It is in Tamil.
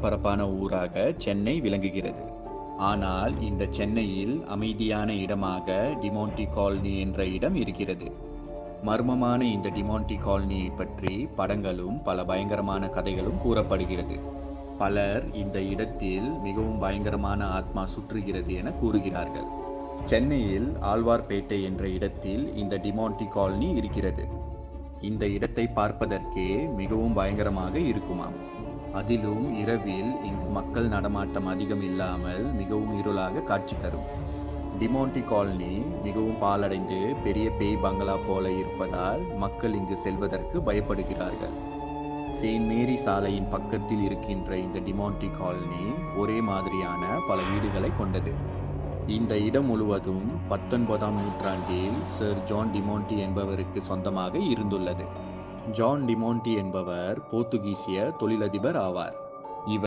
பரபரப்பான ஊராக சென்னை விளங்குகிறது. ஆனால் இந்த சென்னையில் அமைதியான இடமாக டிமோன்டி காலனி என்ற இடம் இருக்கிறது. மர்மமான இந்த டிமோன்டி காலனியை பற்றி படங்களும் பல பயங்கரமான கதைகளும் கூறப்படுகிறது. பலர் இந்த இடத்தில் மிகவும் பயங்கரமான ஆத்மா சுற்றுகிறது என கூறுகிறார்கள். சென்னையில் ஆழ்வார்பேட்டை என்ற இடத்தில் இந்த டிமோன்டி காலனி இருக்கிறது. இந்த இடத்தை பார்ப்பதற்கே மிகவும் பயங்கரமாக இருக்குமாம். அதிலும் இரவில் இங்கு மக்கள் நடமாட்டம் அதிகம் இல்லாமல் மிகவும் இருளாக காட்சி தரும். டிமோன்டி காலனி மிகவும் பாழடைந்து பெரிய பேய் பங்களா போல இருப்பதால் மக்கள் இங்கு செல்வதற்கு பயப்படுகிறார்கள். செயின்ட் மேரி சாலையின் பக்கத்தில் இருக்கின்ற இந்த டிமோன்டி காலனி ஒரே மாதிரியான பல வீடுகளை கொண்டது. இந்த இடம் முழுவதும் 19ஆம் நூற்றாண்டில் சர் ஜான் டிமோன்டி என்பவருக்கு சொந்தமாக இருந்துள்ளது. ஜான் டிமோன்டி என்பவர் போர்த்துகீசிய தொழிலதிபர் ஆவார்.